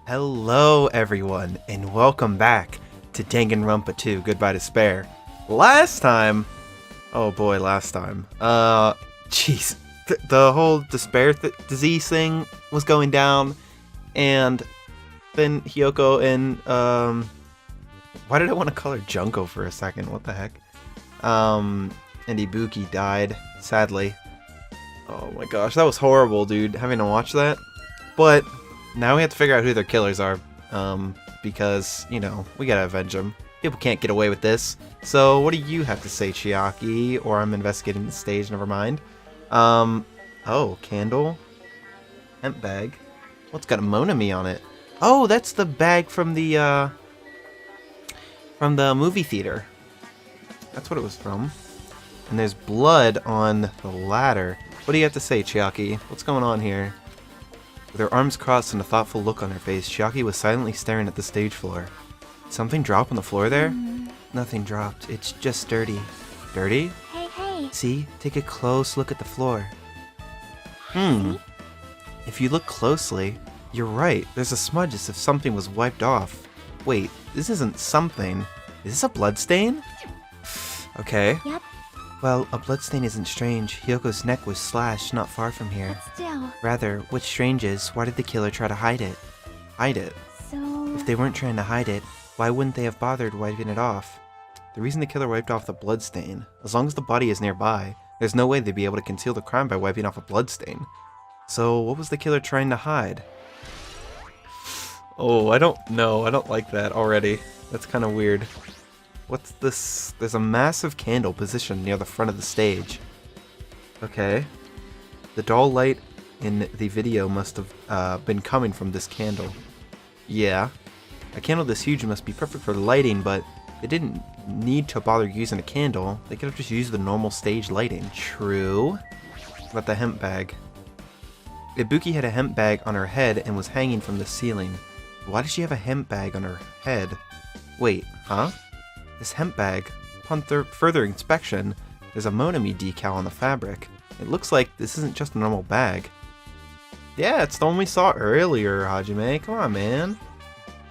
Hello everyone, and welcome back to Danganronpa 2, Goodbye Despair. Last time, jeez, the whole despair disease thing was going down, and then Hiyoko and, why did I want to call her Junko for a second, what the heck? And Ibuki died, sadly. Oh my gosh, that was horrible, dude, having to watch that. But now we have to figure out who their killers are, because, you know, we gotta avenge them. People can't get away with this. So, what do you have to say, Chiaki? Or I'm investigating the stage, never mind. Oh, candle. Hemp bag. What's got a Monami on it? Oh, that's the bag from the movie theater. That's what it was from. And there's blood on the ladder. What do you have to say, Chiaki? What's going on here? With her arms crossed and a thoughtful look on her face, Chiaki was silently staring at the stage floor. Did something drop on the floor there? Nothing dropped. It's just dirty. Dirty? Hey. See? Take a close look at the floor. If you look closely, you're right. There's a smudge as if something was wiped off. Wait, this isn't something. Is this a bloodstain? Okay. Yep. Well, a bloodstain isn't strange. Hyoko's neck was slashed not far from here. But still. Rather, what's strange is, why did the killer try to hide it? Hide it? So... If they weren't trying to hide it, why wouldn't they have bothered wiping it off? The reason the killer wiped off the bloodstain, as long as the body is nearby, there's no way they'd be able to conceal the crime by wiping off a bloodstain. So, what was the killer trying to hide? Oh, I don't know. I don't like that already. That's kind of weird. What's this? There's a massive candle positioned near the front of the stage. Okay. The dull light in the video must have been coming from this candle. Yeah. A candle this huge must be perfect for lighting, but they didn't need to bother using a candle. They could have just used the normal stage lighting. True. What about the hemp bag? Ibuki had a hemp bag on her head and was hanging from the ceiling. Why does she have a hemp bag on her head? Wait, huh? This hemp bag, upon further inspection, there's a Monami decal on the fabric. It looks like this isn't just a normal bag. Yeah, it's the one we saw earlier, Hajime. Come on, man.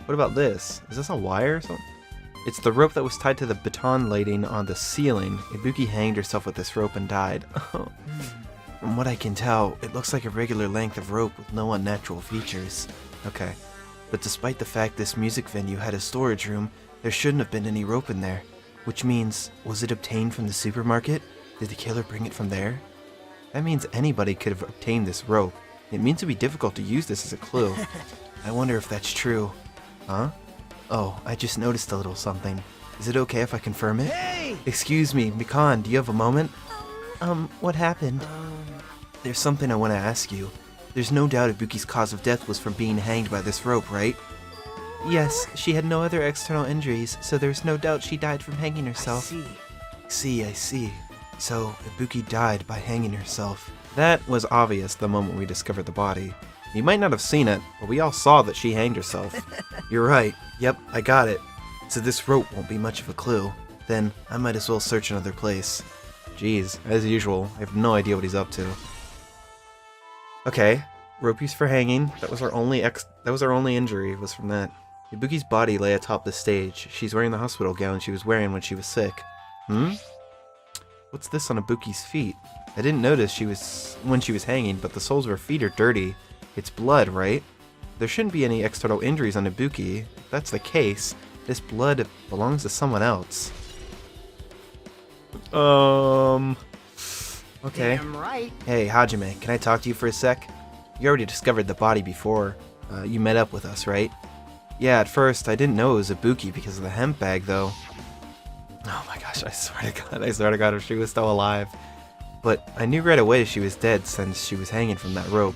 What about this? Is this a wire or something? It's the rope that was tied to the baton lighting on the ceiling. Ibuki hanged herself with this rope and died. From what I can tell, it looks like a regular length of rope with no unnatural features. Okay. But despite the fact this music venue had a storage room, there shouldn't have been any rope in there. Which means, was it obtained from the supermarket? Did the killer bring it from there? That means anybody could have obtained this rope. It means it'd be difficult to use this as a clue. I wonder if that's true. Huh? Oh, I just noticed a little something. Is it okay if I confirm it? Hey! Excuse me, Mikan, do you have a moment? What happened? There's something I want to ask you. There's no doubt Ibuki's cause of death was from being hanged by this rope, right? Yes, she had no other external injuries, so there's no doubt she died from hanging herself. I see. So, Ibuki died by hanging herself. That was obvious the moment we discovered the body. You might not have seen it, but we all saw that she hanged herself. You're right. Yep, I got it. So this rope won't be much of a clue. Then, I might as well search another place. Jeez, as usual, I have no idea what he's up to. Okay, rope used for hanging. That was our only injury, was from that. Ibuki's body lay atop the stage. She's wearing the hospital gown she was wearing when she was sick. What's this on Ibuki's feet? I didn't notice when she was hanging, but the soles of her feet are dirty. It's blood, right? There shouldn't be any external injuries on Ibuki. If that's the case, this blood belongs to someone else. Okay. Damn right. Hey, Hajime, can I talk to you for a sec? You already discovered the body before. You met up with us, right? Yeah, at first, I didn't know it was Ibuki because of the hemp bag, though. Oh my gosh, I swear to God, if she was still alive. But I knew right away she was dead since she was hanging from that rope.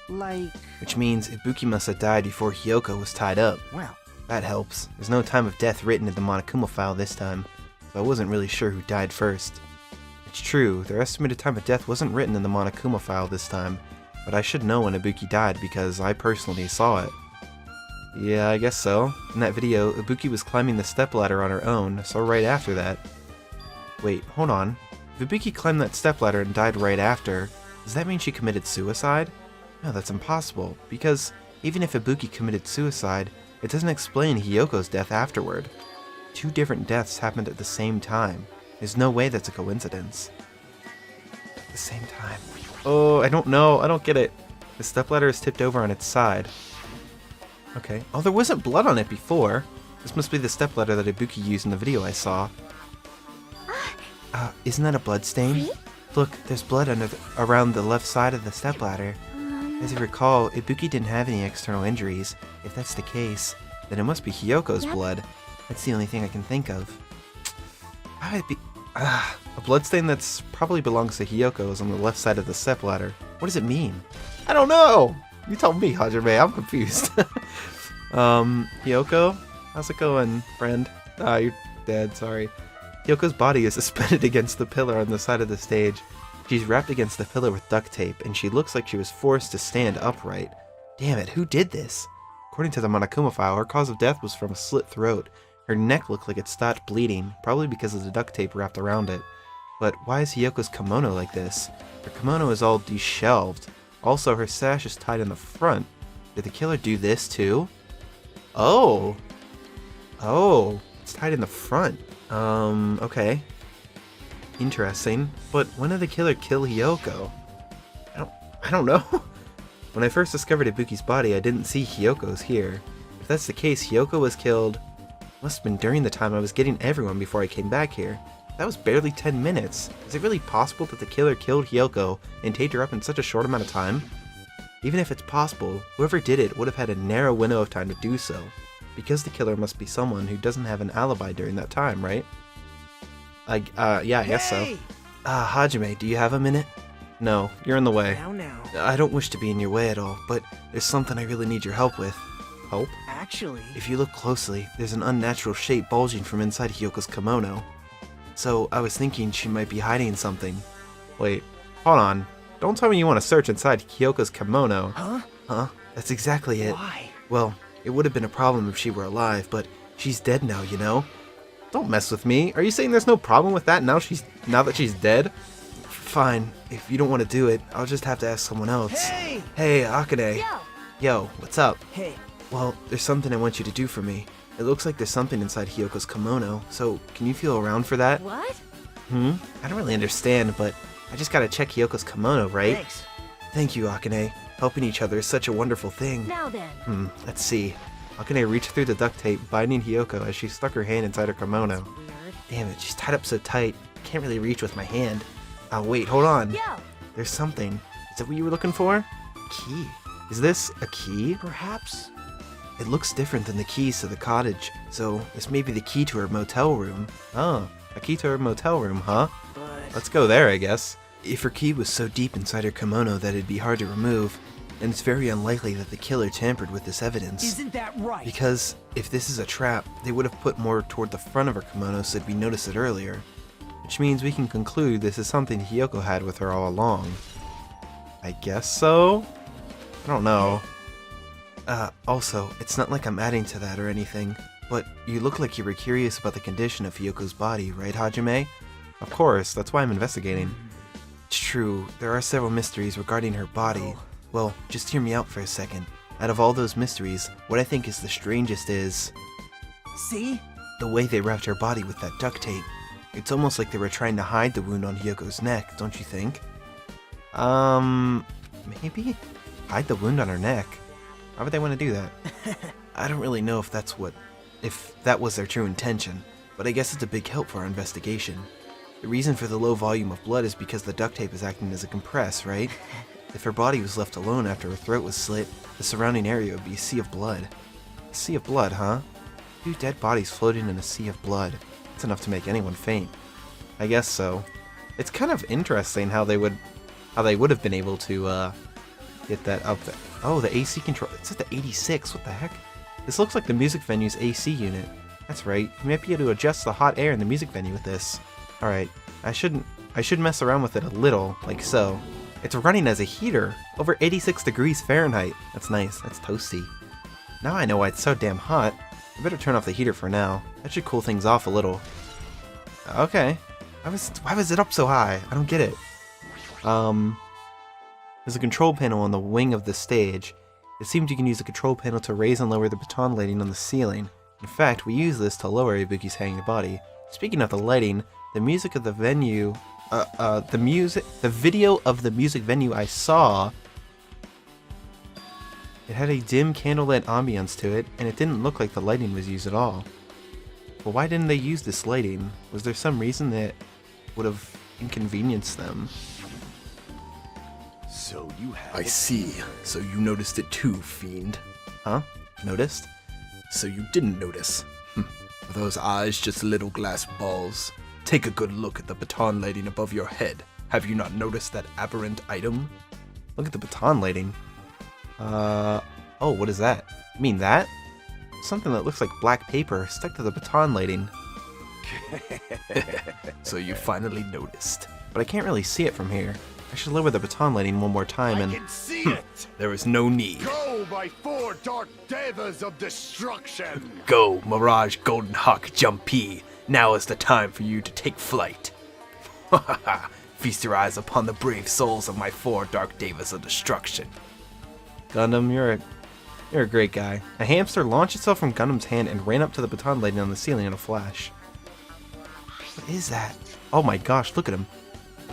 Like... Which means Ibuki must have died before Hiyoko was tied up. Well... That helps. There's no time of death written in the Monokuma file this time, so I wasn't really sure who died first. It's true, their estimated time of death wasn't written in the Monokuma file this time, but I should know when Ibuki died because I personally saw it. Yeah, I guess so. In that video, Ibuki was climbing the stepladder on her own, so right after that... Wait, hold on. If Ibuki climbed that stepladder and died right after, does that mean she committed suicide? No, that's impossible, because Even if Ibuki committed suicide, it doesn't explain Hiyoko's death afterward. 2 different deaths happened at the same time. There's no way that's a coincidence. At the same time. Oh, I don't know. I don't get it. The stepladder is tipped over on its side. Okay. Oh, there wasn't blood on it before. This must be the stepladder that Ibuki used in the video I saw. Isn't that a blood stain? Look, there's blood around the left side of the stepladder. As you recall, Ibuki didn't have any external injuries. If that's the case, then it must be Hiyoko's blood. That's the only thing I can think of. How would it be... a bloodstain that's probably belongs to Hiyoko is on the left side of the stepladder. What does it mean? I don't know! You tell me, Hajime. I'm confused. Hiyoko? How's it going, friend? You're dead, sorry. Hiyoko's body is suspended against the pillar on the side of the stage. She's wrapped against the pillar with duct tape, and she looks like she was forced to stand upright. Damn it, who did this? According to the Monokuma file, her cause of death was from a slit throat. Her neck looked like it stopped bleeding, probably because of the duct tape wrapped around it. But why is Hiyoko's kimono like this? Her kimono is all deshelved. Also, her sash is tied in the front. Did the killer do this too? Oh! Oh, it's tied in the front. Okay. Interesting. But when did the killer kill Hiyoko? I don't know. When I first discovered Ibuki's body, I didn't see Hiyoko's here. If that's the case, Hiyoko was killed... Must have been during the time I was getting everyone before I came back here. That was barely 10 minutes. Is it really possible that the killer killed Hiyoko and taped her up in such a short amount of time? Even if it's possible, whoever did it would have had a narrow window of time to do so. Because the killer must be someone who doesn't have an alibi during that time, right? Yeah, I guess so. Hajime, do you have a minute? No, you're in the way. Now. I don't wish to be in your way at all, but there's something I really need your help with. Help? Actually... If you look closely, there's an unnatural shape bulging from inside Hiyoko's kimono. So, I was thinking she might be hiding something. Wait, hold on. Don't tell me you want to search inside Hiyoko's kimono. Huh? That's exactly it. Why? Well, it would have been a problem if she were alive, but she's dead now, you know? Don't mess with me. Are you saying there's no problem with that now that she's dead? Fine. If you don't want to do it, I'll just have to ask someone else. Hey! Hey, Akane. Yo, what's up? Hey. Well, there's something I want you to do for me. It looks like there's something inside Hiyoko's kimono, so can you feel around for that? What? I don't really understand, but I just gotta check Hiyoko's kimono, right? Thanks. Thank you, Akane. Helping each other is such a wonderful thing. Now then. Let's see. Akane reached through the duct tape, binding Hiyoko as she stuck her hand inside her kimono. Weird. Damn it, she's tied up so tight. I can't really reach with my hand. Oh, wait, hold on. Yo! There's something. Is that what you were looking for? Key. Is this a key? Perhaps... It looks different than the keys to the cottage, so this may be the key to her motel room. Oh, a key to her motel room, huh? But... Let's go there, I guess. If her key was so deep inside her kimono that it'd be hard to remove, then it's very unlikely that the killer tampered with this evidence. Isn't that right? Because if this is a trap, they would have put more toward the front of her kimono so we noticed it earlier. Which means we can conclude this is something Hiyoko had with her all along. I guess so? I don't know. Also, it's not like I'm adding to that or anything, but you look like you were curious about the condition of Hiyoko's body, right, Hajime? Of course, that's why I'm investigating. It's true, there are several mysteries regarding her body. Well, just hear me out for a second. Out of all those mysteries, what I think is the strangest is... See? the way they wrapped her body with that duct tape. It's almost like they were trying to hide the wound on Hiyoko's neck, don't you think? Maybe? Hide the wound on her neck? Why would they want to do that? I don't really know if that was their true intention, but I guess it's a big help for our investigation. The reason for the low volume of blood is because the duct tape is acting as a compress, right? If her body was left alone after her throat was slit, the surrounding area would be a sea of blood. A sea of blood, huh? 2 dead bodies floating in a sea of blood. That's enough to make anyone faint. I guess so. It's kind of interesting how they would have been able to get that up there. Oh, the AC control. It's at the 86. What the heck? This looks like the music venue's AC unit. That's right. You might be able to adjust the hot air in the music venue with this. Alright. I should mess around with it a little, like so. It's running as a heater. Over 86 degrees Fahrenheit. That's nice. That's toasty. Now I know why it's so damn hot. I better turn off the heater for now. That should cool things off a little. Okay. Why was it up so high? I don't get it. There's a control panel on the wing of the stage. It seems you can use the control panel to raise and lower the baton lighting on the ceiling. In fact, we use this to lower Ibuki's hanging body. Speaking of the lighting, the music of the venue, the video of the music venue I saw, it had a dim candlelit ambience to it, and it didn't look like the lighting was used at all. But why didn't they use this lighting? Was there some reason that would have inconvenienced them? So you have. I see. So you noticed it too, fiend. Huh? Noticed? So you didn't notice. Are those eyes just little glass balls? Take a good look at the baton lighting above your head. Have you not noticed that aberrant item? Look at the baton lighting. Oh, what is that? You mean that? Something that looks like black paper stuck to the baton lighting. So you finally noticed. But I can't really see it from here. I should lower the baton lighting one more time and... I can see it! There is no need. Go, my 4 dark devas of destruction! Go, Mirage Golden Hawk Jumpy. Now is the time for you to take flight. Feast your eyes upon the brave souls of my 4 dark devas of destruction. Gundam, you're a great guy. A hamster launched itself from Gundam's hand and ran up to the baton lighting on the ceiling in a flash. What is that? Oh my gosh, look at him.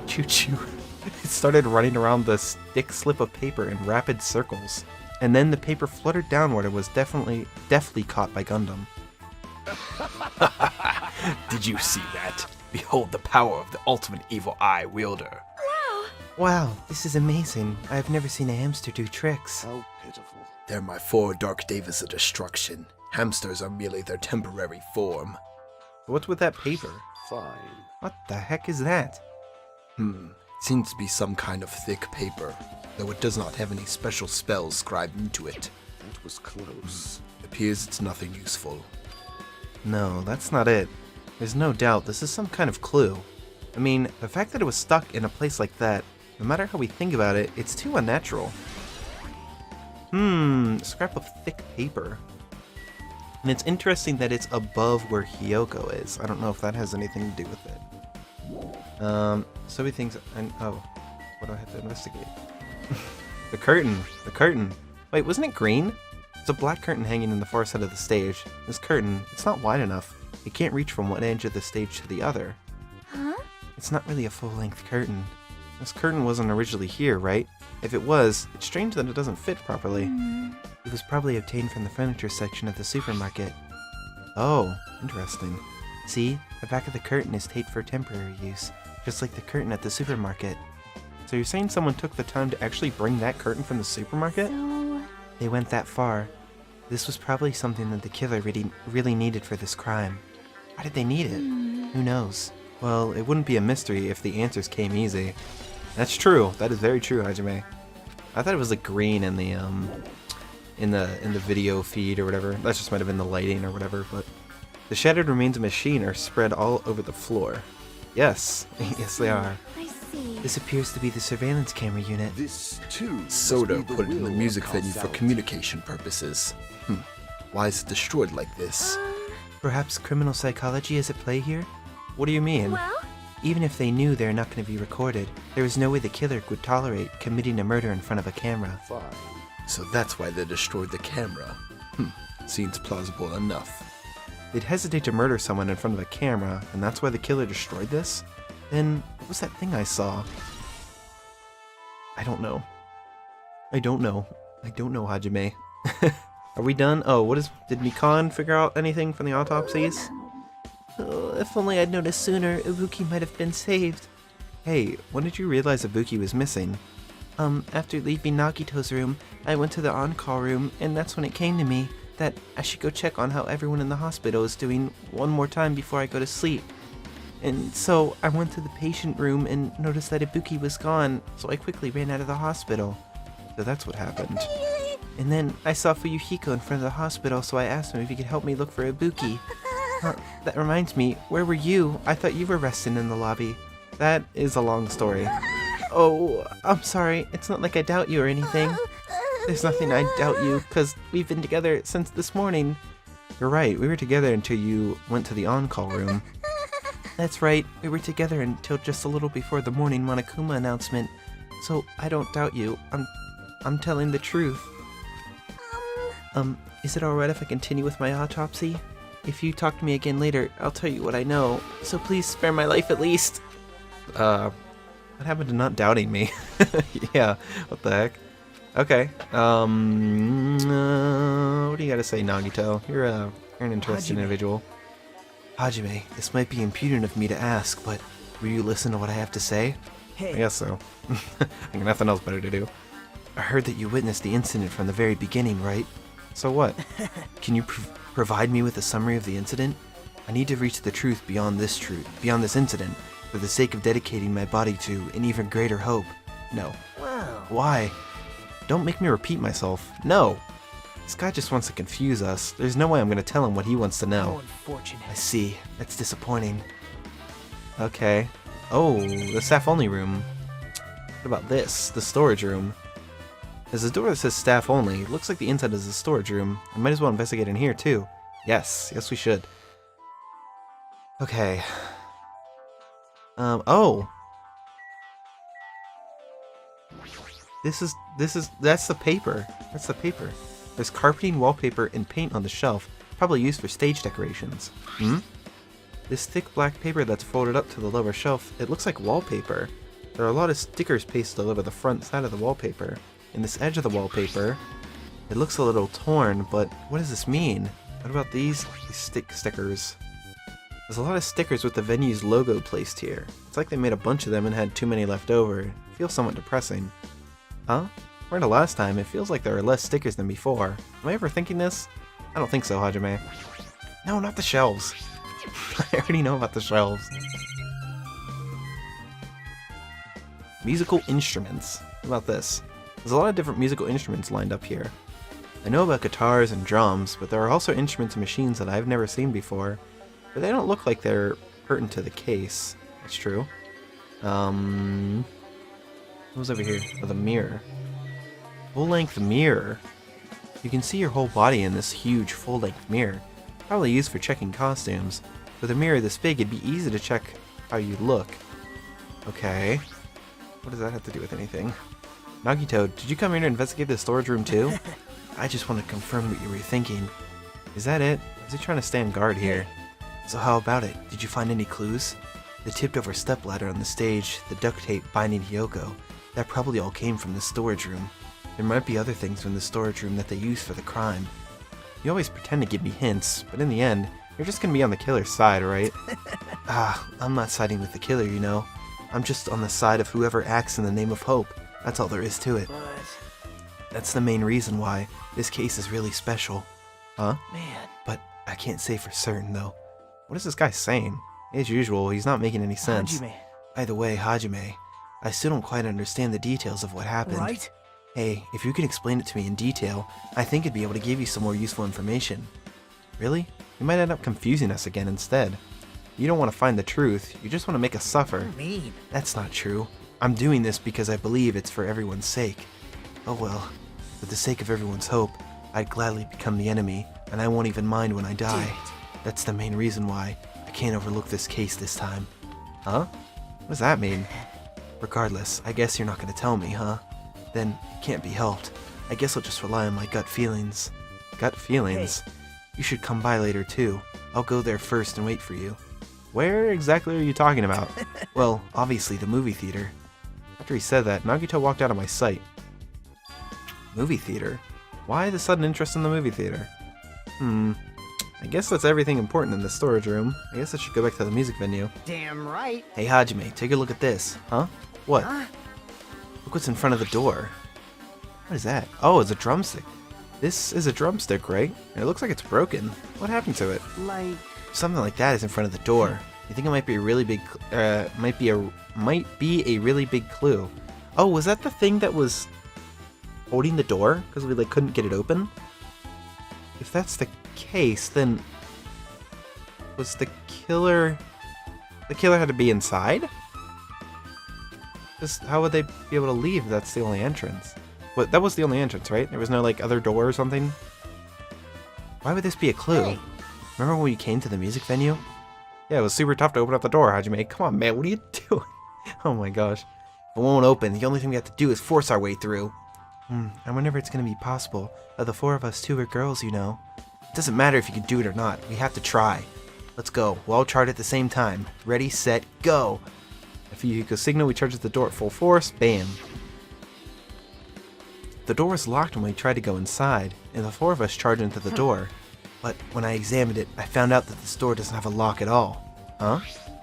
Choo-choo. It started running around the thick slip of paper in rapid circles. And then the paper fluttered downward and was deftly caught by Gundam. Did you see that? Behold the power of the ultimate evil eye wielder. Wow, this is amazing. I've never seen a hamster do tricks. How pitiful. They're my 4 dark devas of destruction. Hamsters are merely their temporary form. What's with that paper? Fine. What the heck is that? Seems to be some kind of thick paper, though it does not have any special spells scribed into it. That was close. Appears it's nothing useful. No, that's not it. There's no doubt this is some kind of clue. I mean, the fact that it was stuck in a place like that, no matter how we think about it, it's too unnatural. Scrap of thick paper. And it's interesting that it's above where Hyoko is. I don't know if that has anything to do with it. So many things, and oh, what do I have to investigate? The curtain. Wait, wasn't it green? There's a black curtain hanging in the far side of the stage. This curtain, it's not wide enough. It can't reach from one edge of the stage to the other. Huh? It's not really a full-length curtain. This curtain wasn't originally here, right? If it was, it's strange that it doesn't fit properly. It was probably obtained from the furniture section of the supermarket. Oh, interesting. See, the back of the curtain is taped for temporary use, just like the curtain at the supermarket. So you're saying someone took the time to actually bring that curtain from the supermarket? So... They went that far. This was probably something that the killer really needed for this crime. Why did they need it? Who knows? Well, it wouldn't be a mystery if the answers came easy. That's true. That is very true, Hajime. I thought it was like green in the video feed or whatever. That just might have been the lighting or whatever, but the shattered remains of machine are spread all over the floor. Yes. Yes, they are. I see. This appears to be the surveillance camera unit. This, too, Soda must be put it in the will music of venue for causality. communication purposes. Why is it destroyed like this? Perhaps criminal psychology is at play here? What do you mean? Well, Even if they knew they're not going to be recorded, there is no way the killer would tolerate committing a murder in front of a camera. Fine. So that's why they destroyed the camera. Seems plausible enough. They'd hesitate to murder someone in front of a camera, and that's why the killer destroyed this? Then, what was that thing I saw? I don't know. I don't know, Hajime. Are we done? Oh, did Mikan figure out anything from the autopsies? Oh, if only I'd noticed sooner, Ibuki might have been saved. Hey, when did you realize Ibuki was missing? After leaving Nagito's room, I went to the on-call room, and that's when it came to me that I should go check on how everyone in the hospital is doing one more time before I go to sleep. And so I went to the patient room and noticed that Ibuki was gone, so I quickly ran out of the hospital. So that's what happened. And then I saw Fuyuhiko in front of the hospital, so I asked him if he could help me look for Ibuki. That reminds me, where were you? I thought you were resting in the lobby. That is a long story. Oh, I'm sorry. It's not like I doubt you or anything. There's nothing I doubt you, because we've been together since this morning. You're right, we were together until you went to the on-call room. That's right, we were together until just a little before the morning Monokuma announcement. So I don't doubt you. I'm telling the truth. Is it alright if I continue with my autopsy? If you talk to me again later, I'll tell you what I know, so please spare my life at least. What happened to not doubting me? Yeah, what the heck? Okay, what do you gotta say, Nagito? You're an interesting individual. Hajime, this might be impudent of me to ask, but will you listen to what I have to say? Hey. I guess so. I got nothing else better to do. I heard that you witnessed the incident from the very beginning, right? So what? Can you provide me with a summary of the incident? I need to reach the truth beyond this incident, for the sake of dedicating my body to an even greater hope. No. Wow. Why? Don't make me repeat myself. No! This guy just wants to confuse us. There's no way I'm gonna tell him what he wants to How know. unfortunate. I see. That's disappointing. Okay. Oh, the staff-only room. What about this? The storage room. There's a door that says staff only. Looks like the inside is a storage room. I might as well investigate in here, too. Yes. Yes, we should. Okay. Oh! That's the paper. That's the paper. There's carpeting, wallpaper, and paint on the shelf, probably used for stage decorations. This thick black paper that's folded up to the lower shelf, it looks like wallpaper. There are a lot of stickers pasted all over the front side of the wallpaper. In this edge of the wallpaper, it looks a little torn, but what does this mean? What about these stickers? There's a lot of stickers with the venue's logo placed here. It's like they made a bunch of them and had too many left over. It feels somewhat depressing. Huh? Compared to last time, it feels like there are less stickers than before. Am I ever thinking this? I don't think so, Hajime. No, not the shelves. I already know about the shelves. Musical instruments. What about this? There's a lot of different musical instruments lined up here. I know about guitars and drums, but there are also instruments and machines that I've never seen before. But they don't look like they're pertinent to the case. That's true. What was over here? Oh, the mirror. Full-length mirror. You can see your whole body in this huge full-length mirror. Probably used for checking costumes. With a mirror this big, it'd be easy to check how you look. Okay. What does that have to do with anything? Nagito, did you come here to investigate the storage room too? I just want to confirm what you were thinking. Is that it? Is he trying to stand guard here? So how about it? Did you find any clues? The tipped-over stepladder on the stage, the duct tape binding Hiyoko, that probably all came from the storage room. There might be other things from the storage room that they used for the crime. You always pretend to give me hints, but in the end, you're just gonna be on the killer's side, right? I'm not siding with the killer, you know. I'm just on the side of whoever acts in the name of hope. That's all there is to it. But, That's the main reason why this case is really special. Huh? man. But I can't say for certain, though. What is this guy saying? As usual, he's not making any sense. Hajime. By the way, Hajime, I still don't quite understand the details of what happened. Right? Hey, if you could explain it to me in detail, I think I'd be able to give you some more useful information. Really? You might end up confusing us again instead. You don't want to find the truth, you just want to make us suffer. Mean. That's not true. I'm doing this because I believe it's for everyone's sake. Oh well, for the sake of everyone's hope, I'd gladly become the enemy, and I won't even mind when I die. That's the main reason why I can't overlook this case this time. Huh? What does that mean? Regardless, I guess you're not going to tell me, huh? Then, it can't be helped. I guess I'll just rely on my gut feelings. Gut feelings? You should come by later too. I'll go there first and wait for you. Where exactly are you talking about? Well, obviously the movie theater. After he said that, Nagito walked out of my sight. Movie theater? Why the sudden interest in the movie theater? I guess that's everything important in the storage room. I guess I should go back to the music venue. Damn right. Hey Hajime, take a look at this. Huh? What? Huh? Look what's in front of the door. What is that? Oh, it's a drumstick. This is a drumstick, right? And it looks like it's broken. What happened to it? Like, Something like that is in front of the door. You think it might be a really big, might be a really big clue. Oh, was that the thing that was holding the door? Because we couldn't get it open? If that's the case, then was the killer had to be inside? Just how would they be able to leave if that's the only entrance? But that was the only entrance, right? There was no other door or something? Why would this be a clue? Hey. Remember when we came to the music venue? Yeah, it was super tough to open up the door, Hajime. Come on, man, what are you doing? Oh my gosh. If it won't open, the only thing we have to do is force our way through. I wonder if it's gonna be possible. Of the 4 of us, 2 are girls, you know. It doesn't matter if you can do it or not. We have to try. Let's go. We'll all charge at the same time. Ready, set, go! If you go signal, we charge at the door at full force. Bam. The door was locked when we tried to go inside, and the 4 of us charged into the door. But when I examined it, I found out that this door doesn't have a lock at all. Huh?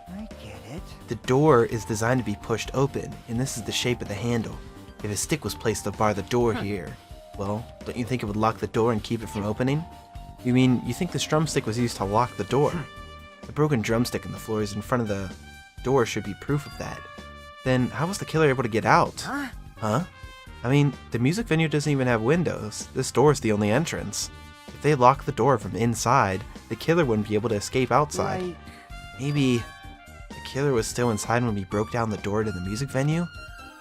I get it. The door is designed to be pushed open, and this is the shape of the handle. If a stick was placed to bar the door here, well, don't you think it would lock the door and keep it from opening? You mean, you think this drumstick was used to lock the door? The broken drumstick in the floor is in front of the door should be proof of that. Then, how was the killer able to get out? Huh? I mean, the music venue doesn't even have windows. This door is the only entrance. If they locked the door from inside, the killer wouldn't be able to escape outside. Right. Maybe the killer was still inside when we broke down the door to the music venue,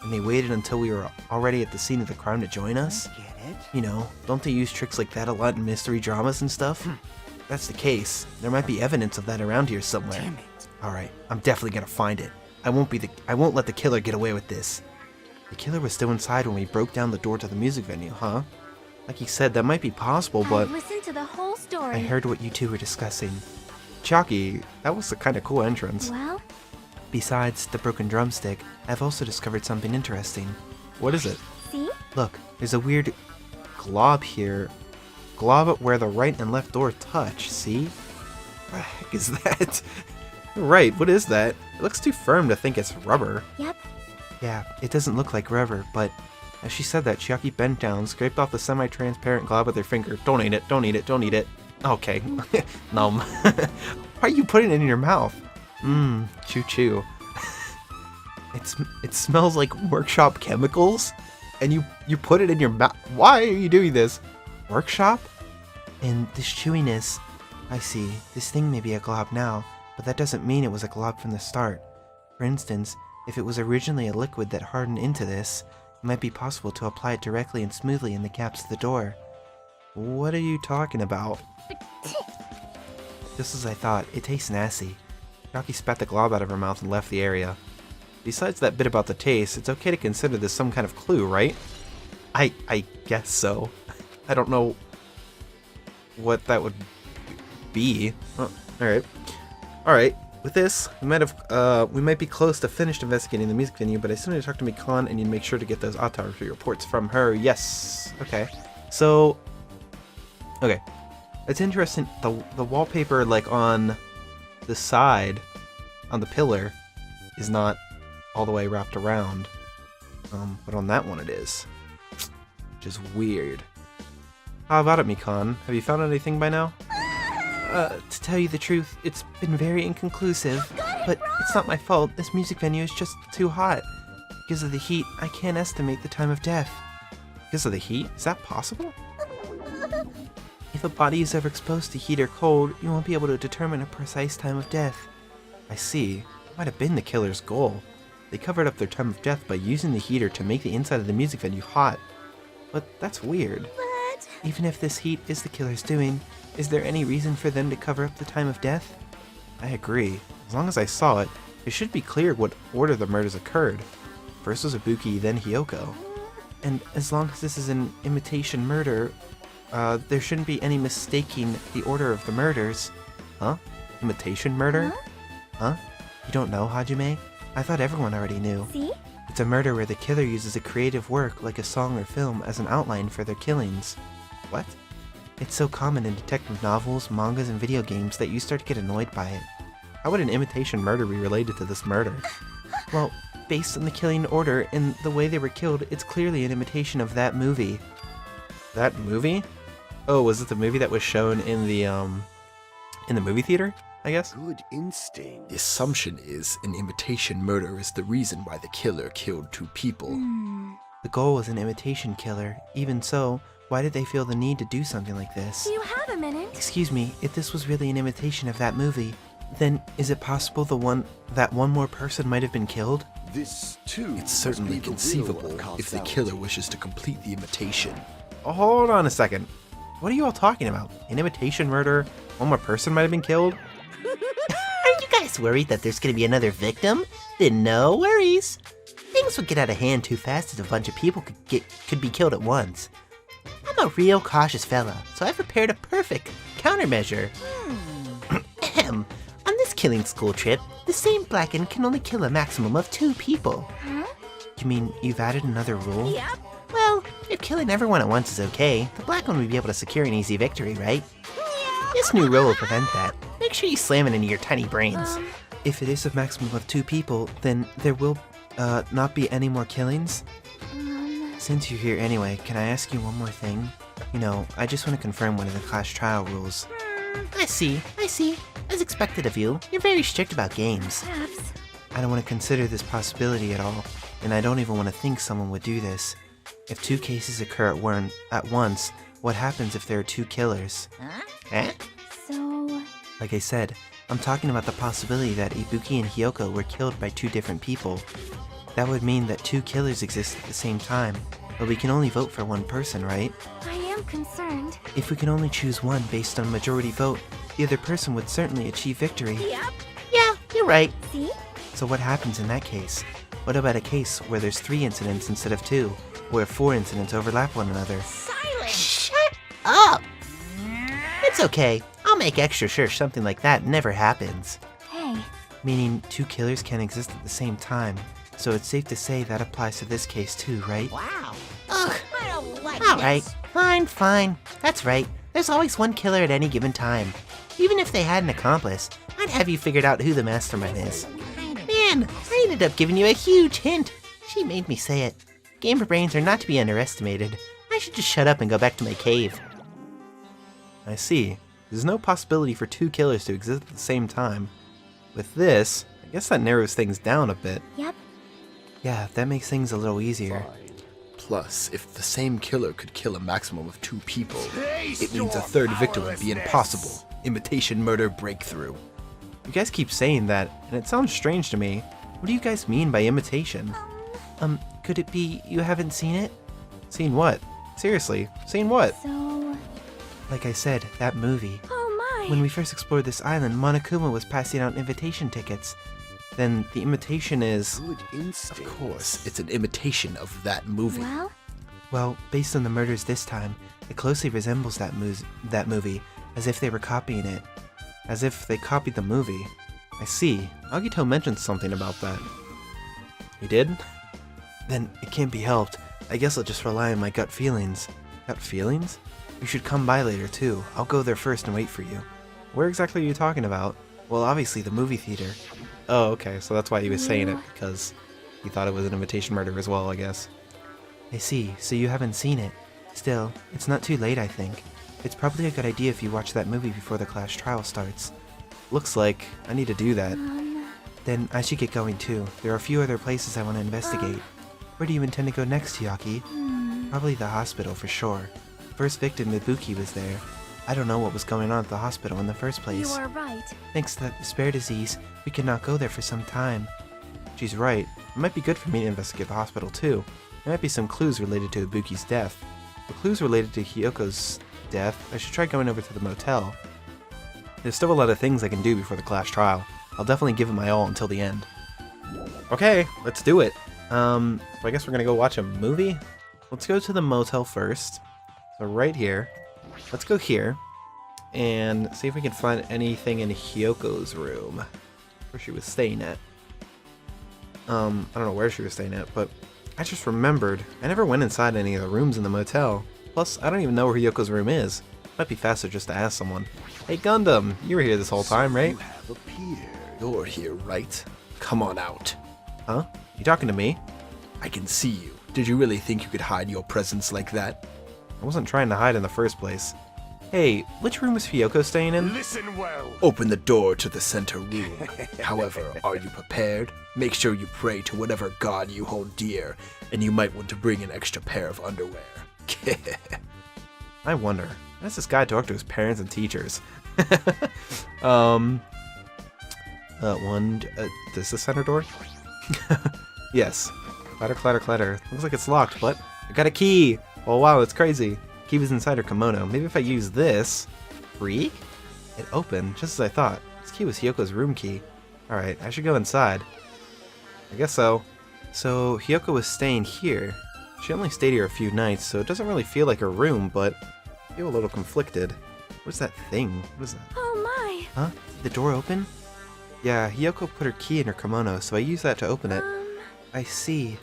and they waited until we were already at the scene of the crime to join us? I get it. You know, don't they use tricks like that a lot in mystery dramas and stuff? If that's the case, there might be evidence of that around here somewhere. Damn it. Alright, I'm definitely gonna find it. I won't let the killer get away with this. The killer was still inside when we broke down the door to the music venue, huh? Like you said, that might be possible, but Listen to the whole story. I heard what you two were discussing. Chalky, that was a kind of cool entrance. Well, Besides the broken drumstick, I've also discovered something interesting. What is it? see? Look, there's a weird glob here. Glob where the right and left door touch, see? What the heck is that? Right, what is that? It looks too firm to think it's rubber. Yep. Yeah, it doesn't look like rubber, but as she said that, Chiaki bent down, scraped off the semi-transparent glob with her finger. Don't eat it, don't eat it, don't eat it. Okay. Nom. Why are you putting it in your mouth? Mmm, choo-choo. It smells like workshop chemicals, and you put it in your mouth. Why are you doing this? Workshop? And this chewiness. I see. This thing may be a glob now, but that doesn't mean it was a glob from the start. For instance, if it was originally a liquid that hardened into this, it might be possible to apply it directly and smoothly in the gaps of the door. What are you talking about? Just as I thought, it tastes nasty. Rocky spat the glob out of her mouth and left the area. Besides that bit about the taste, it's okay to consider this some kind of clue, right? I guess so. I don't know what that would be. Oh, alright. With this, we might be close to finished investigating the music venue, but I still need to talk to Mikan and you make sure to get those autopsy reports from her. Yes. Okay. So, okay. It's interesting. The wallpaper, like on the side, on the pillar, is not all the way wrapped around. But on that one it is. Which is weird. How about it, Mikan? Have you found anything by now? To tell you the truth, it's been very inconclusive, but it's not my fault. This music venue is just too hot. Because of the heat, I can't estimate the time of death. Because of the heat? Is that possible? If a body is ever exposed to heat or cold, you won't be able to determine a precise time of death. I see. It might have been the killer's goal. They covered up their time of death by using the heater to make the inside of the music venue hot. But that's weird. But Even if this heat is the killer's doing, is there any reason for them to cover up the time of death? I agree. As long as I saw it, it should be clear what order the murders occurred. First was Ibuki, then Hyoko. And as long as this is an imitation murder, there shouldn't be any mistaking the order of the murders. Huh? Imitation murder? Huh? You don't know, Hajime? I thought everyone already knew. see? It's a murder where the killer uses a creative work like a song or film as an outline for their killings. What? It's so common in detective novels, mangas, and video games that you start to get annoyed by it. How would an imitation murder be related to this murder? Well, based on the killing order and the way they were killed, it's clearly an imitation of that movie. That movie? Oh, was it the movie that was shown in the movie theater, I guess? Good instinct. The assumption is an imitation murder is the reason why the killer killed 2 people. The goal was an imitation killer. Even so, why did they feel the need to do something like this? Do you have a minute? Excuse me, if this was really an imitation of that movie, then is it possible that one more person might have been killed? This, too, It's certainly must be the will conceivable of if the causality. killer wishes to complete the imitation. Oh, hold on a second. What are you all talking about? An imitation murder? One more person might have been killed? Aren't you guys worried that there's gonna be another victim? Then no worries. They things would get out of hand too fast if a bunch of people could be killed at once. I'm a real cautious fella, so I've prepared a perfect countermeasure. Ahem. On this killing school trip, the same Blacken can only kill a maximum of 2 people. Huh? You mean you've added another rule? Yep. Well, if killing everyone at once is okay, the Black One would be able to secure an easy victory, right? This new rule will prevent that. Make sure you slam it into your tiny brains. If it is a maximum of 2 people, then there will not be any more killings? Since you're here anyway, can I ask you one more thing? You know, I just want to confirm one of the class trial rules. I see. As expected of you, you're very strict about games. Perhaps. I don't want to consider this possibility at all, and I don't even want to think someone would do this. If 2 cases occur at once, what happens if there are 2 killers? Eh? So, Like I said, I'm talking about the possibility that Ibuki and Hyoko were killed by 2 different people. That would mean that 2 killers exist at the same time, but we can only vote for 1 person, right? I am concerned. If we can only choose 1 based on majority vote, the other person would certainly achieve victory. Yep. Yeah, you're right. See? So what happens in that case? What about a case where there's 3 incidents instead of 2, where 4 incidents overlap one another? Silence! Shut up! It's okay. I'll make extra sure something like that never happens. Hey, Meaning 2 killers can exist at the same time, so it's safe to say that applies to this case too, right? Wow. Ugh. I don't like Alright, fine. That's right. There's always 1 killer at any given time. Even if they had an accomplice, I'd have you figured out who the mastermind is. Man, I ended up giving you a huge hint. She made me say it. Gamer brains are not to be underestimated. I should just shut up and go back to my cave. I see. There's no possibility for 2 killers to exist at the same time. With this, I guess that narrows things down a bit. yep. Yeah, that makes things a little easier. Plus, if the same killer could kill a maximum of 2 people, Taste it means a your 3rd victim would be powerlessness. impossible. Imitation murder breakthrough. You guys keep saying that, and it sounds strange to me. What do you guys mean by imitation? Could it be you haven't seen it? Seen what? Seriously, seen what? So, Like I said, that movie. oh my. When we first explored this island, Monokuma was passing out invitation tickets. Then the imitation is... Good instinct. Of course, it's an imitation of that movie. Well, Well, based on the murders this time, it closely resembles that movie, as if they were copying it. As if they copied the movie. I see. Agito mentioned something about that. He did? Then it can't be helped. I guess I'll just rely on my gut feelings. Gut feelings? You should come by later too. I'll go there first and wait for you. Where exactly are you talking about? Well, obviously the movie theater. Oh, okay, so that's why he was saying it, because he thought it was an imitation murder as well, I guess. I see, so you haven't seen it. Still, it's not too late, I think. It's probably a good idea if you watch that movie before the class trial starts. Looks like I need to do that. Then I should get going too. There are a few other places I want to investigate. Where do you intend to go next, Chiaki? Probably the hospital for sure. First victim, Ibuki, was there. I don't know what was going on at the hospital in the first you place. are right. Thanks to that spare disease, we could not go there for some time. She's right. It might be good for me to investigate the hospital too. There might be some clues related to Ibuki's death. For clues related to Hyoko's death, I should try going over to the motel. There's still a lot of things I can do before the class trial. I'll definitely give it my all until the end. Okay, let's do it. So I guess we're gonna go watch a movie? Let's go to the motel first. So right here. Let's go here. And see if we can find anything in Hyoko's room. Where she was staying at. I don't know where she was staying at, but I just remembered. I never went inside any of the rooms in the motel. Plus, I don't even know where Hyoko's room is. Might be faster just to ask someone. Hey Gundam, you were here this whole time, right? You have appeared. You're here, right? Come on out. Huh? You talking to me? I can see you. Did you really think you could hide your presence like that? I wasn't trying to hide in the first place. Hey, which room is Hyoko staying in? Listen well. Open the door to the center room. However, are you prepared? Make sure you pray to whatever god you hold dear, and you might want to bring an extra pair of underwear. I wonder. How does this guy talk to his parents and teachers? This the center door? Yes. Clatter, clatter, clatter. Looks like it's locked, but I got a key! Oh wow, that's crazy. Key was inside her kimono. Maybe if I use this... Freak? It opened, just as I thought. This key was Hyoko's room key. Alright, I should go inside. I guess so. So Hyoko was staying here. She only stayed here a few nights, so it doesn't really feel like her room, but I feel a little conflicted. What's that thing? What is that? Oh my. Huh? Did the door open? Yeah, Hyoko put her key in her kimono, so I used that to open it. I see.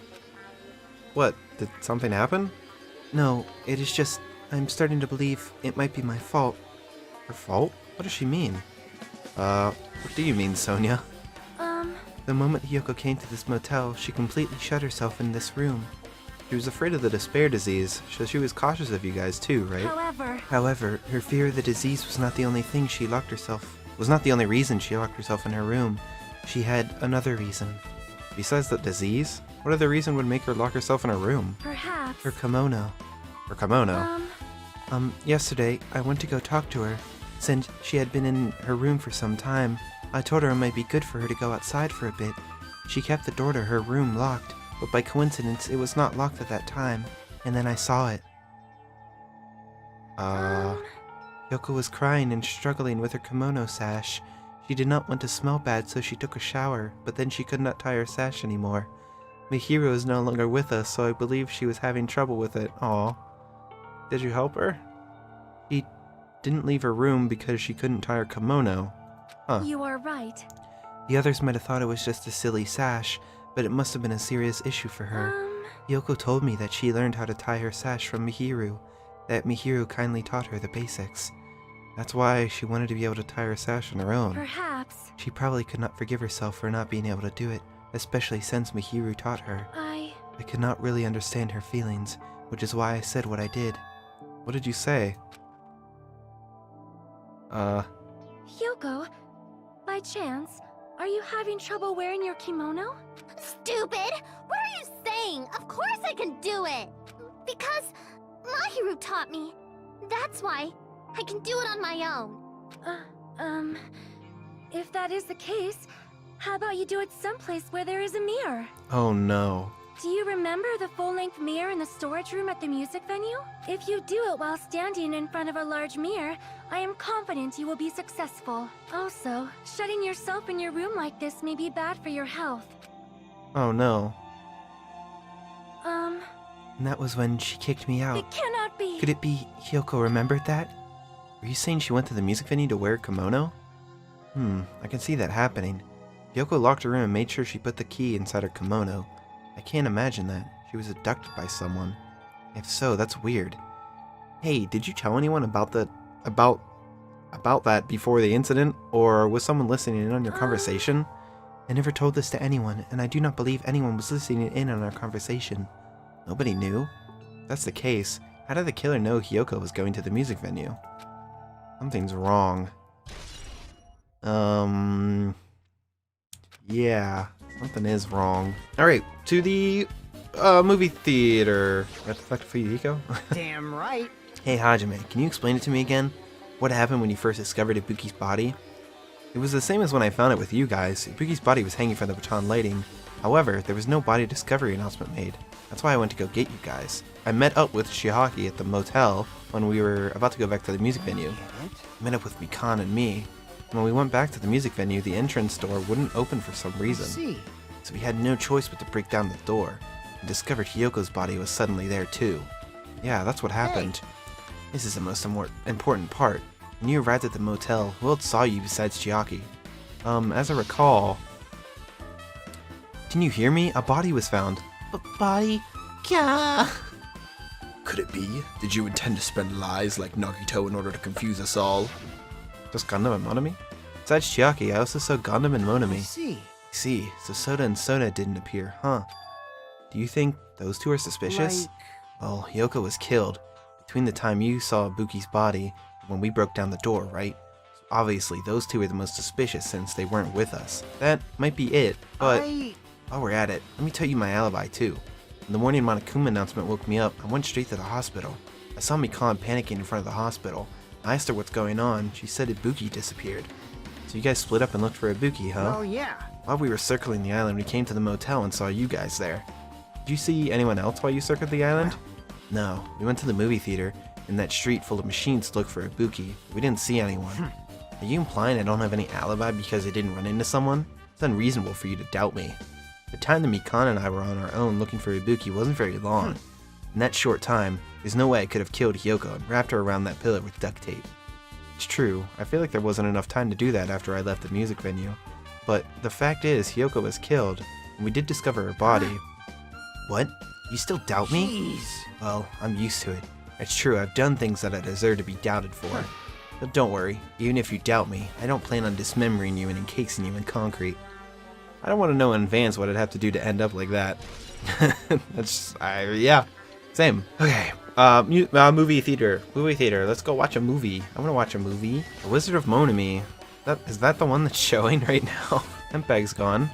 What? Did something happen? No, it is just, I'm starting to believe it might be my fault. Her fault? What does she mean? What do you mean, Sonia? The moment Hyoko came to this motel, she completely shut herself in this room. She was afraid of the despair disease, so she was cautious of you guys too, right? However, her fear of the disease was not the only reason she locked herself in her room. She had another reason. Besides the disease, what other reason would make her lock herself in her room? Perhaps. Her kimono. Her kimono? Yesterday, I went to go talk to her. Since she had been in her room for some time, I told her it might be good for her to go outside for a bit. She kept the door to her room locked, but by coincidence, it was not locked at that time, and then I saw it. Hyoko was crying and struggling with her kimono sash. She did not want to smell bad, so she took a shower, but then she could not tie her sash anymore. Mihiru is no longer with us, so I believe she was having trouble with it. Aw. Did you help her? She didn't leave her room because she couldn't tie her kimono. Huh. You are right. The others might have thought it was just a silly sash, but it must have been a serious issue for her. Hyoko told me that she learned how to tie her sash from Mihiru, that Mihiru kindly taught her the basics. That's why she wanted to be able to tie her sash on her own. Perhaps. She probably could not forgive herself for not being able to do it, especially since Mihiru taught her. I could not really understand her feelings, which is why I said what I did. What did you say? Hyoko, by chance, are you having trouble wearing your kimono? Stupid! What are you saying? Of course I can do it! Because Mahiru taught me. That's why I can do it on my own. If that is the case, how about you do it someplace where there is a mirror? Oh no. Do you remember the full-length mirror in the storage room at the music venue? If you do it while standing in front of a large mirror, I am confident you will be successful. Also, shutting yourself in your room like this may be bad for your health. Oh no. And that was when she kicked me out. It cannot be! Could it be Hyoko remembered that? Were you saying she went to the music venue to wear a kimono? I can see that happening. Hyoko locked her room and made sure she put the key inside her kimono. I can't imagine that. She was abducted by someone. If so, that's weird. Hey, did you tell anyone about that before the incident? Or was someone listening in on your conversation? I never told this to anyone, and I do not believe anyone was listening in on our conversation. Nobody knew? If that's the case, how did the killer know Hyoko was going to the music venue? Something's wrong. Yeah, something is wrong. Alright, to the movie theater. That's for you, Hiko? Damn right. Hey Hajime, can you explain it to me again? What happened when you first discovered Ibuki's body? It was the same as when I found it with you guys. Ibuki's body was hanging from the baton lighting. However, there was no body discovery announcement made. That's why I went to go get you guys. I met up with Shiaki at the motel when we were about to go back to the music venue. I met up with Mikan and me. When we went back to the music venue, the entrance door wouldn't open for some reason. So we had no choice but to break down the door, and discovered Hyoko's body was suddenly there too. Yeah, that's what happened. This is the most important part. When you arrived at the motel, who else saw you besides Chiaki? As I recall... Can you hear me? A body was found. Body? Gah! Could it be? Did you intend to spread lies like Nagito in order to confuse us all? Just Gundam and Monami? Besides Chiaki, I also saw Gundam and Monami. See. See, so Soda and Sona didn't appear, huh? Do you think those two are suspicious? Well, Hyoko was killed between the time you saw Ibuki's body and when we broke down the door, right? So obviously, those two are the most suspicious since they weren't with us. That might be it, but while we're at it, let me tell you my alibi too. When the morning Monokuma announcement woke me up, I went straight to the hospital. I saw Mikan panicking in front of the hospital. I asked her what's going on. She said Ibuki disappeared. So you guys split up and looked for Ibuki, huh? Oh yeah. While we were circling the island, we came to the motel and saw you guys there. Did you see anyone else while you circled the island? No, we went to the movie theater, in that street full of machines to look for Ibuki. We didn't see anyone. Are you implying I don't have any alibi because I didn't run into someone? It's unreasonable for you to doubt me. The time that Mikan and I were on our own looking for Ibuki wasn't very long. In that short time, there's no way I could have killed Hyoko and wrapped her around that pillar with duct tape. It's true, I feel like there wasn't enough time to do that after I left the music venue. But the fact is, Hyoko was killed, and we did discover her body. What? You still doubt me? Well, I'm used to it. It's true, I've done things that I deserve to be doubted for. But don't worry, even if you doubt me, I don't plan on dismembering you and encasing you in concrete. I don't want to know in advance what I'd have to do to end up like that. Yeah, same. Okay, movie theater. Let's go watch a movie. I want to watch a movie. The Wizard of Monami. Is that the one that's showing right now? Hempbag's gone.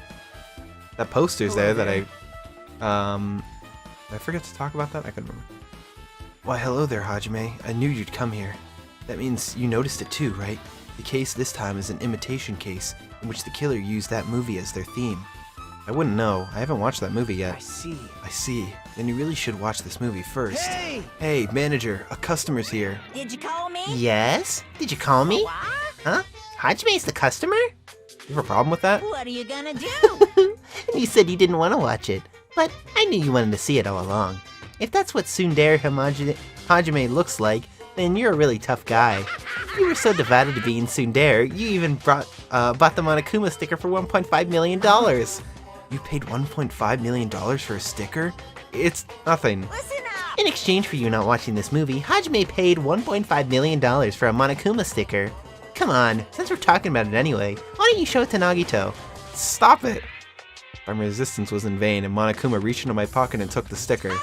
That poster's there that did I forget to talk about that? I couldn't remember. Why, hello there, Hajime. I knew you'd come here. That means you noticed it too, right? The case this time is an imitation case, in which the killer used that movie as their theme. I wouldn't know. I haven't watched that movie yet. I see. Then you really should watch this movie first. Hey, manager, a customer's here. Did you call me? Yes? Did you call me? What? Huh? Hajime's the customer? You have a problem with that? What are you gonna do? You said you didn't want to watch it, but I knew you wanted to see it all along. If that's what Tsundere Hajime looks like, then you're a really tough guy. You were so devoted to being Tsundere, you even bought the Monokuma sticker for $1.5 million. You paid $1.5 million for a sticker? It's nothing. Listen up! In exchange for you not watching this movie, Hajime paid $1.5 million for a Monokuma sticker. Come on, since we're talking about it anyway, why don't you show it to Nagito? Stop it! My resistance was in vain, and Monokuma reached into my pocket and took the sticker.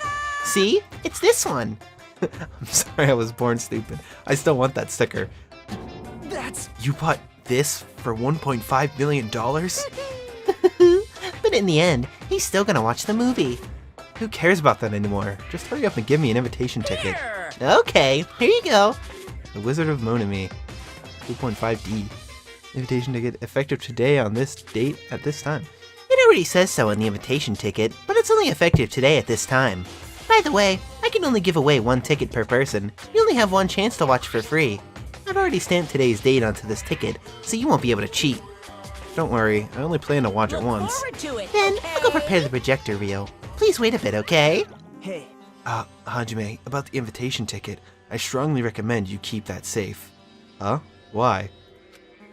See? It's this one! I'm sorry I was born stupid. I still want that sticker. You bought this for $1.5 million? But in the end, he's still gonna watch the movie. Who cares about that anymore? Just hurry up and give me an invitation ticket. Here. Okay, here you go. The Wizard of Monami. 2.5D. Invitation ticket effective today on this date at this time. It already says so on the invitation ticket, but it's only effective today at this time. By the way, I can only give away one ticket per person. You only have one chance to watch for free. I've already stamped today's date onto this ticket, so you won't be able to cheat. Don't worry, I only plan to watch it once. Forward to it, Then, okay? I'll go prepare the projector reel. Please wait a bit, okay? Hey, Hajime, about the invitation ticket, I strongly recommend you keep that safe. Huh? Why?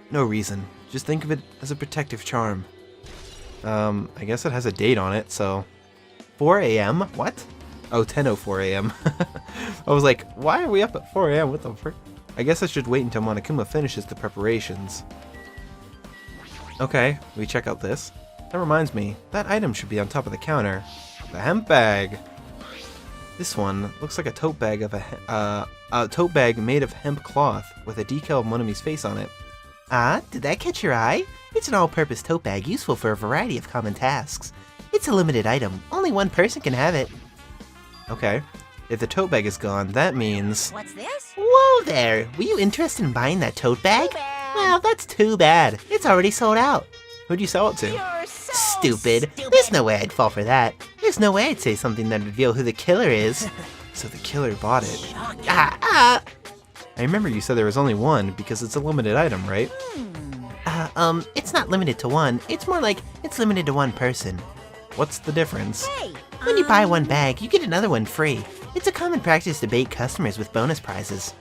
No reason. Just think of it as a protective charm. I guess it has a date on it, so... 4 a.m.? What? Oh, 10:04 a.m. I was like, why are we up at 4 a.m.? What the frick? I guess I should wait until Monokuma finishes the preparations. Okay, we check out this. That reminds me, that item should be on top of the counter. The hemp bag! This one looks like a tote bag of a tote bag made of hemp cloth with a decal of Monami's face on it. Ah, did that catch your eye? It's an all-purpose tote bag useful for a variety of common tasks. It's a limited item. Only one person can have it. Okay. If the tote bag is gone, that means... what's this? Whoa there! Were you interested in buying that tote bag? Too bad. Well, that's too bad. It's already sold out. Who'd you sell it to? You're so Stupid. There's no way I'd fall for that. There's no way I'd say something that'd reveal who the killer is. So the killer bought it. Ah. I remember you said there was only one because it's a limited item, right? It's not limited to one. It's more like it's limited to one person. What's the difference? Hey, When you buy one bag, you get another one free. It's a common practice to bait customers with bonus prizes.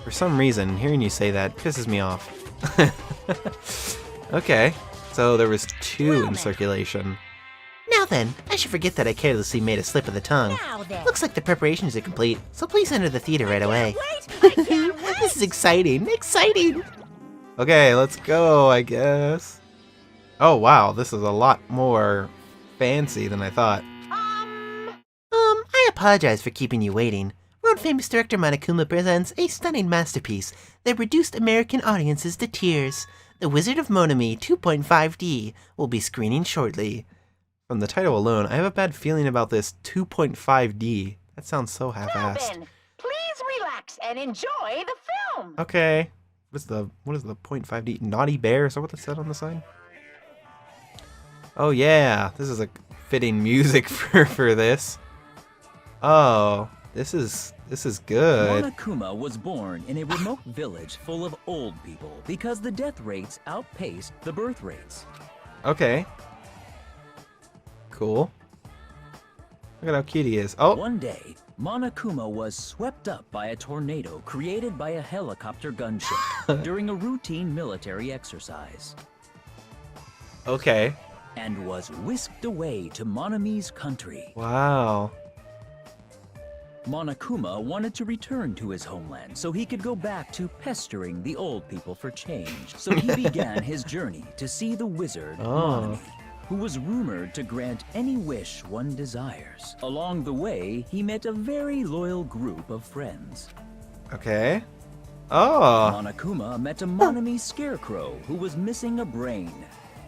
For some reason, hearing you say that pisses me off. Okay, so there was two in circulation. Now then, I should forget that I carelessly made a slip of the tongue. now then. Looks like the preparations are complete, so please enter the theater right away. Wait, I can't wait. This is exciting, exciting! Okay, let's go, I guess. Oh wow, this is a lot more fancy than I thought. I apologize for keeping you waiting. World-famous director Monokuma presents a stunning masterpiece that reduced American audiences to tears. The Wizard of Monami 2.5D will be screening shortly. From the title alone, I have a bad feeling about this 2.5D. That sounds so Now half-assed. then, please relax and enjoy the film. Okay. What is the 0.5D? Naughty Bear? Is that what that said on the side? Oh yeah, this is a fitting music for this. Oh, this is good. Monokuma was born in a remote village full of old people because the death rates outpaced the birth rates. Okay. cool. Look at how cute he is. Oh, One day, Monokuma was swept up by a tornado created by a helicopter gunship during a routine military exercise, okay. and was whisked away to Monami's country. Wow. Monokuma wanted to return to his homeland so he could go back to pestering the old people for change. So he began his journey to see the wizard Monami, who was rumored to grant any wish one desires. Along the way, he met a very loyal group of friends. Okay. Oh. Monokuma met a Monami scarecrow who was missing a brain.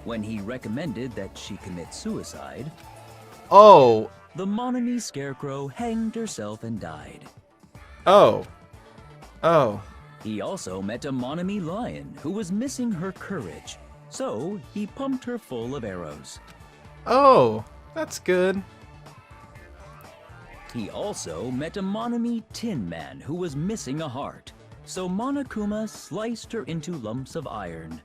When he recommended that she commit suicide, Oh. the Monami scarecrow hanged herself and died. Oh. Oh. He also met a Monami lion who was missing her courage, so he pumped her full of arrows. Oh. That's good. He also met a Monami tin man who was missing a heart, so Monokuma sliced her into lumps of iron.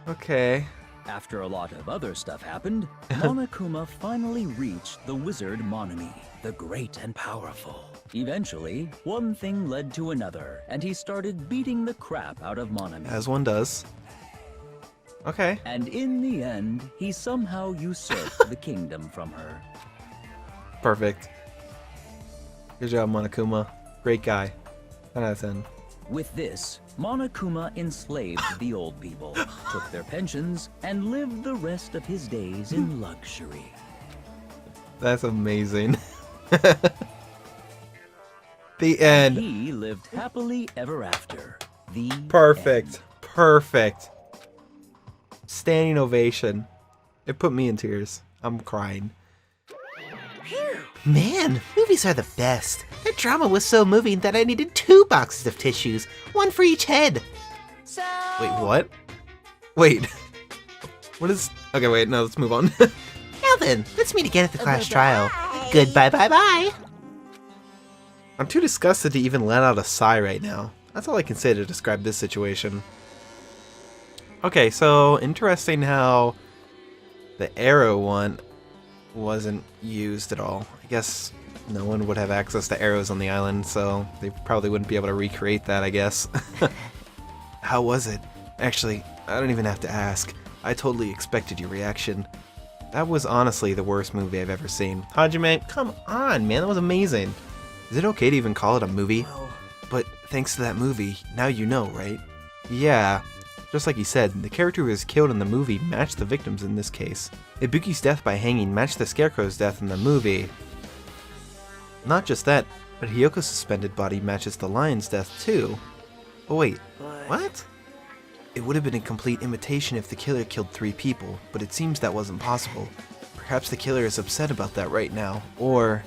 Okay. After a lot of other stuff happened, Monokuma finally reached the wizard Monami, the great and powerful. Eventually, one thing led to another, and he started beating the crap out of Monami. As one does. Okay. And in the end, he somehow usurped the kingdom from her. Perfect. Good job, Monokuma. Great guy. 10 out of 10. With this, Monokuma enslaved the old people, took their pensions, and lived the rest of his days in luxury. That's amazing. The end. He lived happily ever after. The Perfect. end. Perfect. Standing ovation. It put me in tears. I'm crying. Man, movies are the best. That drama was so moving that I needed 2 boxes of tissues, one for each head. So. Wait, what? Wait. What is... Okay, wait, no, let's move on. Now then, let's meet again at the class trial. Goodbye, bye, bye. I'm too disgusted to even let out a sigh right now. That's all I can say to describe this situation. Okay, so interesting how the arrow one wasn't used at all. I guess no one would have access to arrows on the island, so they probably wouldn't be able to recreate that, I guess. How was it? Actually, I don't even have to ask. I totally expected your reaction. That was honestly the worst movie I've ever seen. Hajime, come on, man, that was amazing. Is it okay to even call it a movie? But thanks to that movie, now you know, right? Yeah. Just like he said, the character who was killed in the movie matched the victims in this case. Ibuki's death by hanging matched the Scarecrow's death in the movie. Not just that, but Hyoko's suspended body matches the lion's death too. Oh wait, what? It would have been a complete imitation if the killer killed 3 people, but it seems that wasn't possible. Perhaps the killer is upset about that right now, or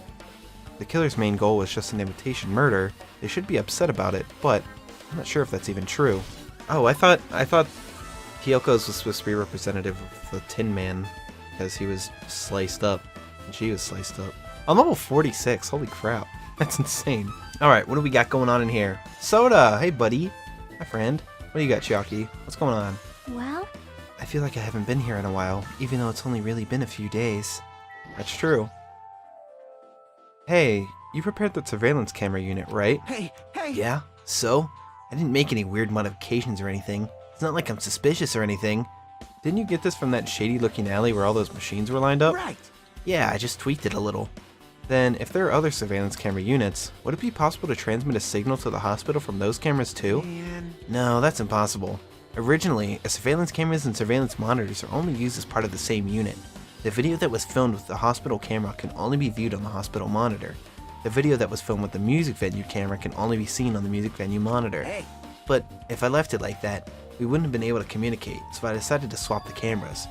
the killer's main goal was just an imitation murder. They should be upset about it, but I'm not sure if that's even true. Oh, I thought Hyoko's was supposed to be representative of the Tin Man, because he was sliced up, and she was sliced up. I'm level 46, holy crap. That's insane. Alright, what do we got going on in here? Soda! Hey buddy! My friend. What do you got, Chiaki? What's going on? Well, I feel like I haven't been here in a while, even though it's only really been a few days. That's true. Hey, you prepared that surveillance camera unit, right? Hey! Yeah? So? I didn't make any weird modifications or anything. It's not like I'm suspicious or anything. Didn't you get this from that shady-looking alley where all those machines were lined up? Right. Yeah, I just tweaked it a little. Then, if there are other surveillance camera units, would it be possible to transmit a signal to the hospital from those cameras too? Man. No, that's impossible. Originally, surveillance cameras and surveillance monitors are only used as part of the same unit. The video that was filmed with the hospital camera can only be viewed on the hospital monitor. The video that was filmed with the music venue camera can only be seen on the music venue monitor. Hey. But if I left it like that, we wouldn't have been able to communicate, so I decided to swap the cameras.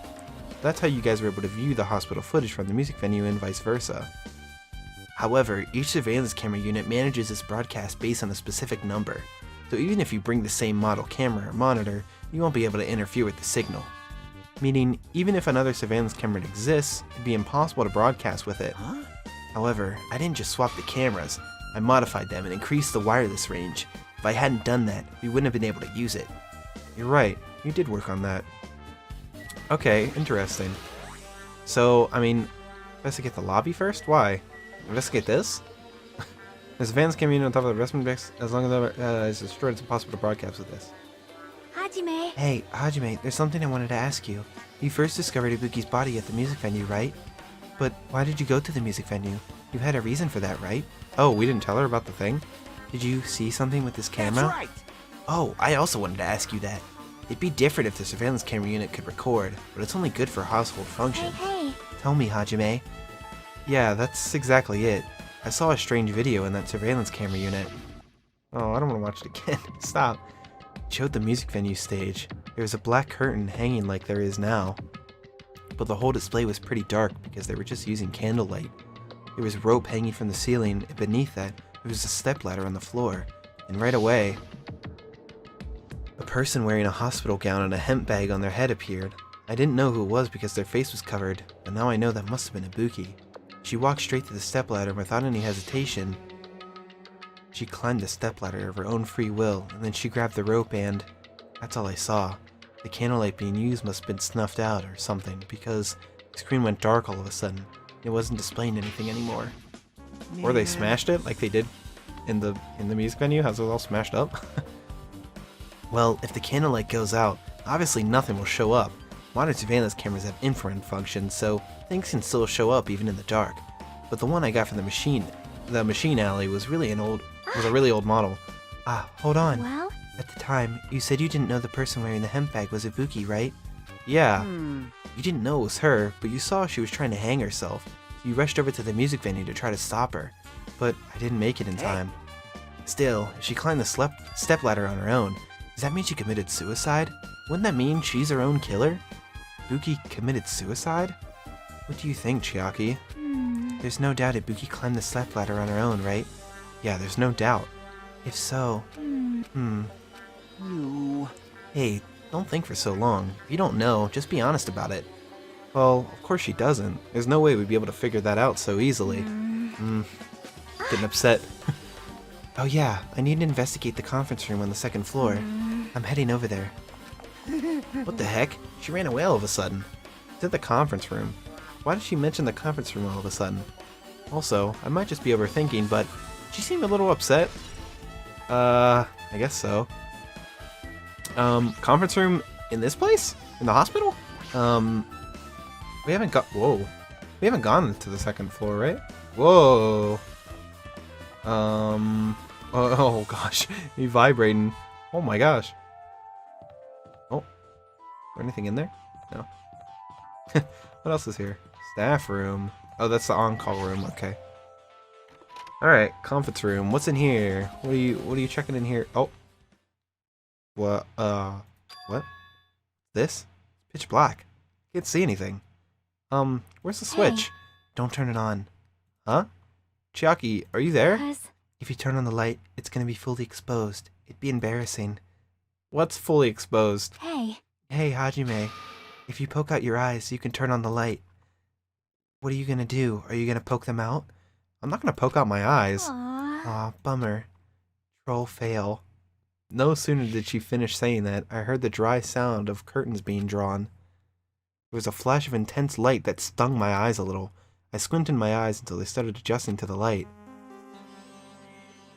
That's how you guys were able to view the hospital footage from the music venue and vice versa. However, each surveillance camera unit manages its broadcast based on a specific number, so even if you bring the same model camera or monitor, you won't be able to interfere with the signal. Meaning, even if another surveillance camera exists, it'd be impossible to broadcast with it. Huh? However, I didn't just swap the cameras, I modified them and increased the wireless range. If I hadn't done that, we wouldn't have been able to use it. You're right, you did work on that. Okay, interesting. So, I mean, investigate the lobby first? Why? Investigate this? There's a Vans camera unit on top of the investment desk. As long as it's destroyed, it's impossible to broadcast with this. Hajime. Hey, Hajime, there's something I wanted to ask you. You first discovered Ibuki's body at the music venue, right? But why did you go to the music venue? You had a reason for that, right? Oh, we didn't tell her about the thing? Did you see something with this camera? That's right. Oh, I also wanted to ask you that. It'd be different if the surveillance camera unit could record, but it's only good for household functions. Hey. Tell me, Hajime. Yeah, that's exactly it. I saw a strange video in that surveillance camera unit. Oh, I don't want to watch it again. Stop. It showed the music venue stage. There was a black curtain hanging like there is now. But the whole display was pretty dark because they were just using candlelight. There was rope hanging from the ceiling, and beneath that, there was a stepladder on the floor. And right away, a person wearing a hospital gown and a hemp bag on their head appeared. I didn't know who it was because their face was covered, but now I know that must have been Ibuki. She walked straight to the stepladder without any hesitation. She climbed the stepladder of her own free will, and then she grabbed the rope and... That's all I saw. The candlelight being used must have been snuffed out or something, because the screen went dark all of a sudden. It wasn't displaying anything anymore. Or they smashed it like they did in the music venue. How's it all smashed up? Well, if the candlelight goes out, obviously nothing will show up. Modern surveillance cameras have infrared functions, so things can still show up even in the dark. But the one I got from the machine alley was a really old model. Ah, hold on. Well? At the time, you said you didn't know the person wearing the hemp bag was Ibuki, right? Yeah. You didn't know it was her, but you saw she was trying to hang herself. So you rushed over to the music venue to try to stop her. But I didn't make it in time. Still, if she climbed the stepladder on her own, does that mean she committed suicide? Wouldn't that mean she's her own killer? Ibuki committed suicide? What do you think, Chiaki? There's no doubt Ibuki climbed the stepladder on her own, right? Yeah, there's no doubt. If so... Hey, don't think for so long. If you don't know, just be honest about it. Well, of course she doesn't. There's no way we'd be able to figure that out so easily. Getting upset. Oh yeah, I need to investigate the conference room on the second floor. I'm heading over there. What the heck? She ran away all of a sudden. It's at the conference room. Why did she mention the conference room all of a sudden? Also, I might just be overthinking, but she seemed a little upset. I guess so. Conference room in this place? In the hospital? We haven't got... Whoa. We haven't gone to the second floor, right? Whoa. Oh gosh. Me vibrating. Oh my gosh. Oh. Is there anything in there? No. What else is here? Staff room. Oh, that's the on-call room. Okay. Alright, conference room. What's in here? What are you checking in here? Oh. What? What? This? Pitch black. Can't see anything. Where's the switch? Don't turn it on. Huh? Chiaki, are you there? If you turn on the light, it's gonna be fully exposed. It'd be embarrassing. What's fully exposed? Hey. Hey, Hajime. If you poke out your eyes, you can turn on the light. What are you gonna do? Are you gonna poke them out? I'm not gonna poke out my eyes. Aw, bummer. Troll fail. No sooner did she finish saying that, I heard the dry sound of curtains being drawn. There was a flash of intense light that stung my eyes a little. I squinted my eyes until they started adjusting to the light.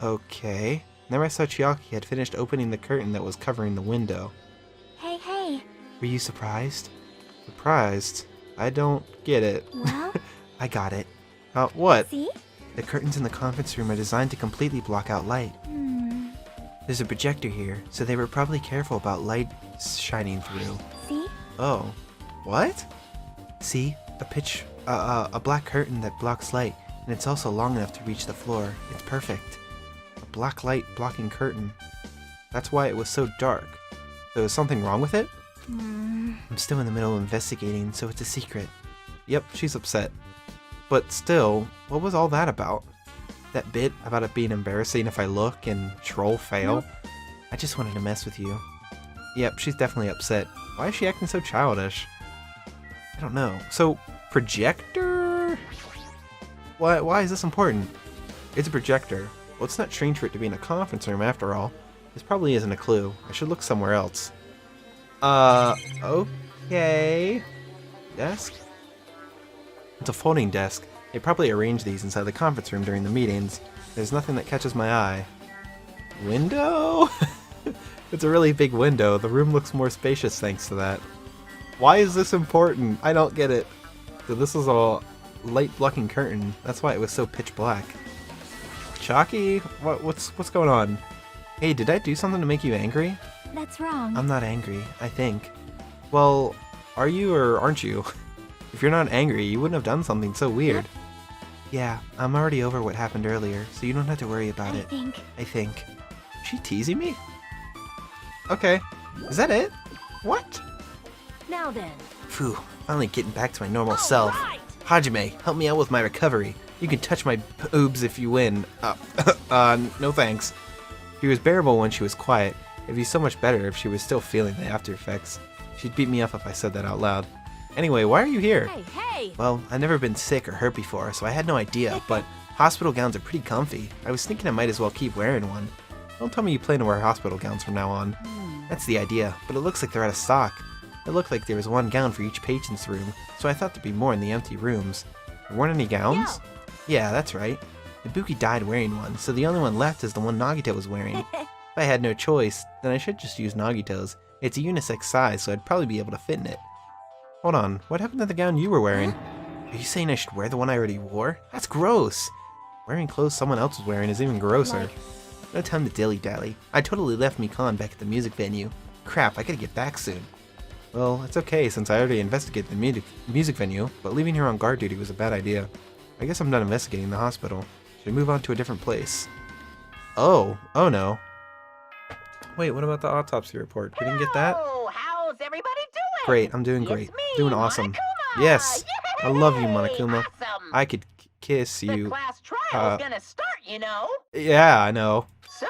Okay. Then I saw Chiaki had finished opening the curtain that was covering the window. Hey. Were you surprised? Surprised? I don't get it. Well? I got it. What? See? The curtains in the conference room are designed to completely block out light. There's a projector here, so they were probably careful about light shining through. See? Oh. What? See? A black curtain that blocks light, and it's also long enough to reach the floor. It's perfect. A black light blocking curtain. That's why it was so dark. So is something wrong with it? I'm still in the middle of investigating, so it's a secret. Yep, she's upset. But still, what was all that about? That bit about it being embarrassing if I look and troll fail? Nope. I just wanted to mess with you. Yep, she's definitely upset. Why is she acting so childish? I don't know. So, projector? Why is this important? It's a projector. Well, it's not strange for it to be in a conference room after all. This probably isn't a clue. I should look somewhere else. Okay. Desk? It's a folding desk. They probably arranged these inside the conference room during the meetings. There's nothing that catches my eye. Window? It's a really big window. The room looks more spacious thanks to that. Why is this important? I don't get it. So this is a light blocking curtain. That's why it was so pitch black. Chalky? What's going on? Hey, did I do something to make you angry? That's wrong. I'm not angry, I think. Well, are you or aren't you? If you're not angry, you wouldn't have done something so weird. Yeah, I'm already over what happened earlier, so you don't have to worry about it. I think. Is she teasing me? Okay. Is that it? What? Now then. Phew, finally getting back to my normal self. Hajime, help me out with my recovery. You can touch my boobs if you win. No thanks. She was bearable when she was quiet. It'd be so much better if she was still feeling the after effects. She'd beat me up if I said that out loud. Anyway, why are you here? Hey! Well, I've never been sick or hurt before, so I had no idea, but hospital gowns are pretty comfy. I was thinking I might as well keep wearing one. Don't tell me you plan to wear hospital gowns from now on. That's the idea, but it looks like they're out of stock. It looked like there was one gown for each patient's room, so I thought there'd be more in the empty rooms. There weren't any gowns? Yeah, that's right. Ibuki died wearing one, so the only one left is the one Nagito was wearing. If I had no choice, then I should just use Nagito's. It's a unisex size, so I'd probably be able to fit in it. Hold on, what happened to the gown you were wearing? Are you saying I should wear the one I already wore? That's gross! Wearing clothes someone else was wearing is even grosser. No time to dilly-dally. I totally left Mikan back at the music venue. Crap, I gotta get back soon. Well, it's okay since I already investigated the music venue, but leaving her on guard duty was a bad idea. I guess I'm done investigating the hospital. Should I move on to a different place? Oh no. Wait, what about the autopsy report? We didn't get that? Oh, how's everybody doing? Great, I'm doing It's great. me, Doing awesome. Monokuma! Yes, I love you, Yay! Monokuma. Awesome. I could kiss The you. class trial's gonna start, you know. Yeah, I know. So,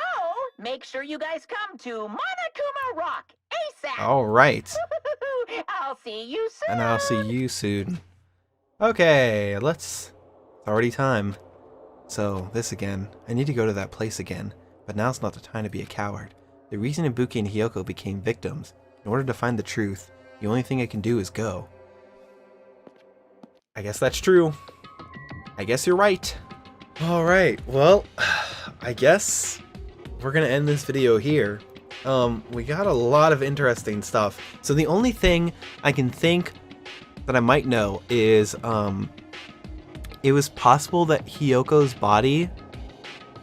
make sure you guys come to Monokuma Rock ASAP. Alright. I'll see you soon. And I'll see you soon. Okay, it's already time. So, this again. I need to go to that place again, but now's not the time to be a coward. The reason Ibuki and Hiyoko became victims, in order to find the truth, the only thing I can do is go. I guess that's true. I guess you're right. Alright, well, I guess we're gonna end this video here. We got a lot of interesting stuff. So the only thing I can think that I might know is, it was possible that Hiyoko's body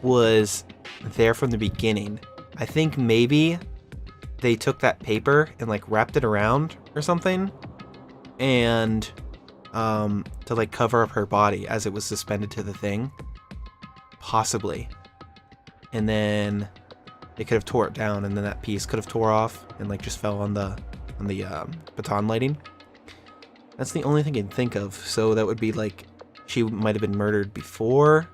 was there from the beginning. I think maybe they took that paper and like wrapped it around or something, and to like cover up her body as it was suspended to the thing, possibly. And then they could have tore it down, and then that piece could have tore off and like just fell on the baton lighting. That's the only thing I can think of. So that would be like she might have been murdered before.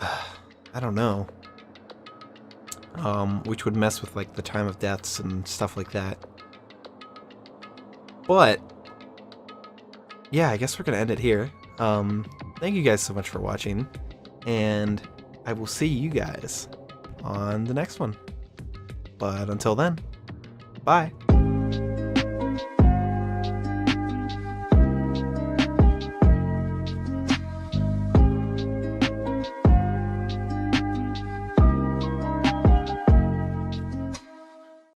I don't know. Which would mess with like the time of deaths and stuff like that. But yeah, I guess we're gonna end it here. Thank you guys so much for watching, and I will see you guys on the next one. But until then, bye.